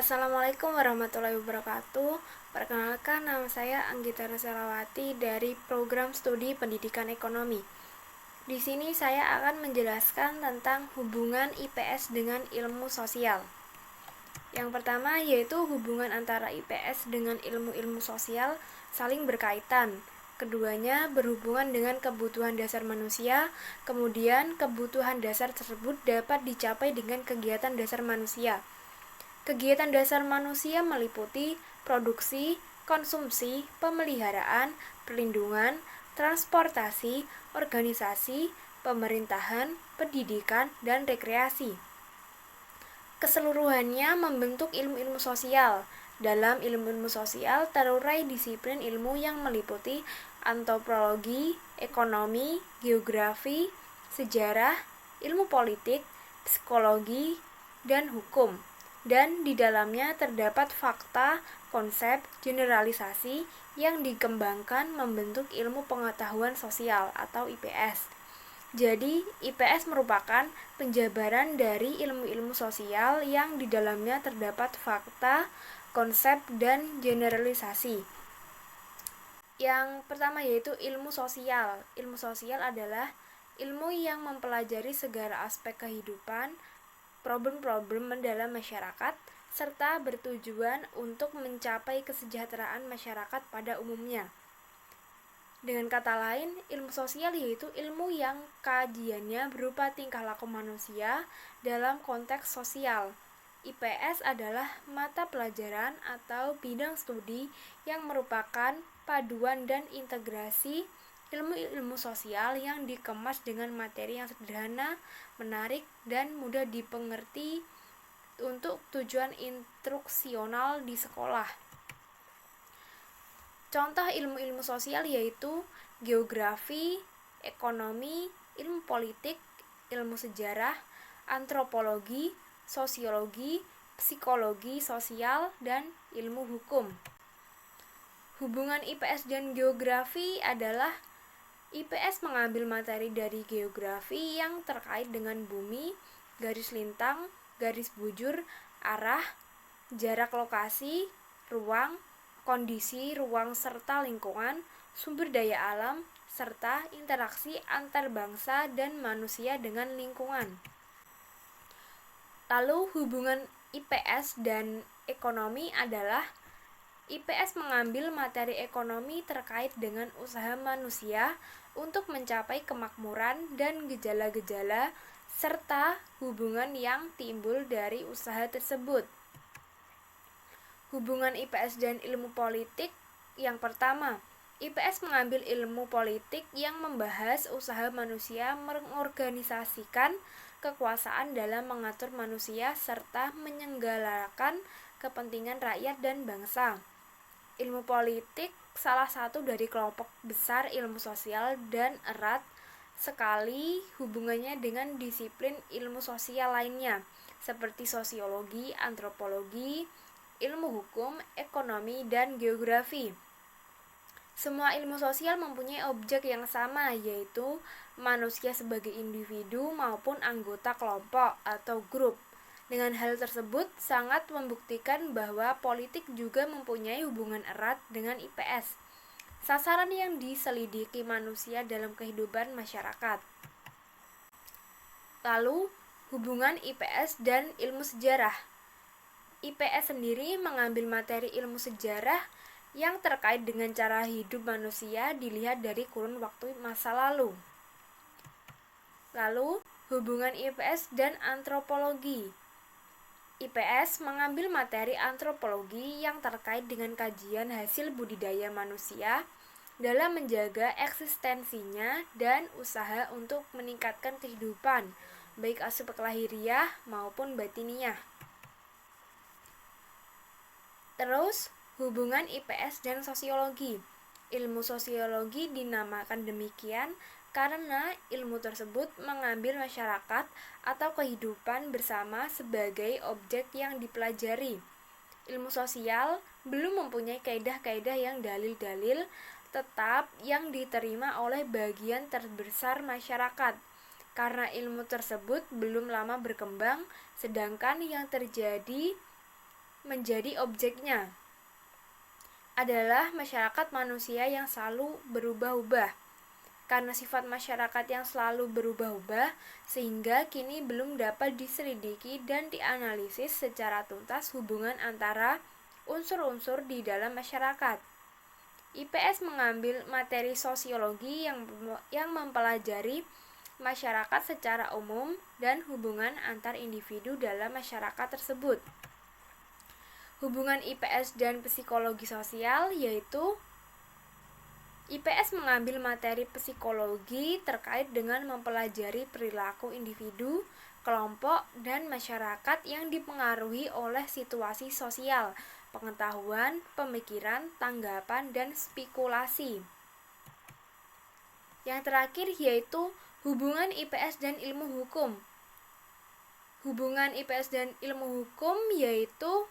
Assalamualaikum warahmatullahi wabarakatuh. Perkenalkan, nama saya Anggita Rasalawati dari Program Studi Pendidikan Ekonomi. Di sini saya akan menjelaskan tentang hubungan IPS dengan ilmu sosial. Yang pertama yaitu hubungan antara IPS dengan ilmu-ilmu sosial saling berkaitan. Keduanya berhubungan dengan kebutuhan dasar manusia, kemudian kebutuhan dasar tersebut dapat dicapai dengan kegiatan dasar manusia. Kegiatan dasar manusia meliputi produksi, konsumsi, pemeliharaan, perlindungan, transportasi, organisasi, pemerintahan, pendidikan, dan rekreasi. Keseluruhannya membentuk ilmu-ilmu sosial. Dalam ilmu-ilmu sosial terurai disiplin ilmu yang meliputi antropologi, ekonomi, geografi, sejarah, ilmu politik, psikologi, dan hukum. Dan di dalamnya terdapat fakta, konsep, generalisasi yang dikembangkan membentuk ilmu pengetahuan sosial atau IPS. Jadi, IPS merupakan penjabaran dari ilmu-ilmu sosial yang di dalamnya terdapat fakta, konsep, dan generalisasi. Yang pertama yaitu ilmu sosial. Ilmu sosial adalah ilmu yang mempelajari segala aspek kehidupan, problem-problem dalam masyarakat, serta bertujuan untuk mencapai kesejahteraan masyarakat pada umumnya. Dengan kata lain, ilmu sosial yaitu ilmu yang kajiannya berupa tingkah laku manusia dalam konteks sosial. IPS adalah mata pelajaran atau bidang studi yang merupakan paduan dan integrasi ilmu-ilmu sosial yang dikemas dengan materi yang sederhana, menarik, dan mudah dipengerti untuk tujuan instruksional di sekolah. Contoh ilmu-ilmu sosial yaitu geografi, ekonomi, ilmu politik, ilmu sejarah, antropologi, sosiologi, psikologi sosial, dan ilmu hukum. Hubungan IPS dan geografi adalah IPS mengambil materi dari geografi yang terkait dengan bumi, garis lintang, garis bujur, arah, jarak lokasi, ruang, kondisi ruang serta lingkungan, sumber daya alam, serta interaksi antar bangsa dan manusia dengan lingkungan. Lalu hubungan IPS dan ekonomi adalah IPS mengambil materi ekonomi terkait dengan usaha manusia untuk mencapai kemakmuran dan gejala-gejala serta hubungan yang timbul dari usaha tersebut. Hubungan IPS dan ilmu politik. Yang pertama, IPS mengambil ilmu politik yang membahas usaha manusia mengorganisasikan kekuasaan dalam mengatur manusia serta menyelenggarakan kepentingan rakyat dan bangsa. Ilmu politik salah satu dari kelompok besar ilmu sosial dan erat sekali hubungannya dengan disiplin ilmu sosial lainnya seperti sosiologi, antropologi, ilmu hukum, ekonomi, dan geografi. Semua ilmu sosial mempunyai objek yang sama, yaitu manusia sebagai individu maupun anggota kelompok atau grup. Dengan hal tersebut sangat membuktikan bahwa politik juga mempunyai hubungan erat dengan IPS, sasaran yang diselidiki manusia dalam kehidupan masyarakat. Lalu, hubungan IPS dan ilmu sejarah. IPS sendiri mengambil materi ilmu sejarah yang terkait dengan cara hidup manusia dilihat dari kurun waktu masa lalu. Lalu, hubungan IPS dan antropologi. IPS mengambil materi antropologi yang terkait dengan kajian hasil budidaya manusia dalam menjaga eksistensinya dan usaha untuk meningkatkan kehidupan, baik aspek lahiriah maupun batiniah. Terus, hubungan IPS dan sosiologi. Ilmu sosiologi dinamakan demikian karena ilmu tersebut mengambil masyarakat atau kehidupan bersama sebagai objek yang dipelajari. Ilmu sosial belum mempunyai kaidah-kaidah yang dalil-dalil tetap yang diterima oleh bagian terbesar masyarakat, karena ilmu tersebut belum lama berkembang, sedangkan yang terjadi menjadi objeknya adalah masyarakat manusia yang selalu berubah-ubah. Karena sifat masyarakat yang selalu berubah-ubah, sehingga kini belum dapat diselidiki dan dianalisis secara tuntas hubungan antara unsur-unsur di dalam masyarakat. IPS mengambil materi sosiologi yang mempelajari masyarakat secara umum dan hubungan antar individu dalam masyarakat tersebut. Hubungan IPS dan psikologi sosial yaitu IPS mengambil materi psikologi terkait dengan mempelajari perilaku individu, kelompok, dan masyarakat yang dipengaruhi oleh situasi sosial, pengetahuan, pemikiran, tanggapan, dan spekulasi. Yang terakhir yaitu hubungan IPS dan ilmu hukum. Hubungan IPS dan ilmu hukum yaitu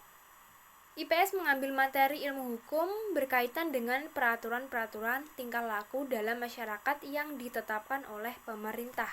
IPS mengambil materi ilmu hukum berkaitan dengan peraturan-peraturan tingkah laku dalam masyarakat yang ditetapkan oleh pemerintah.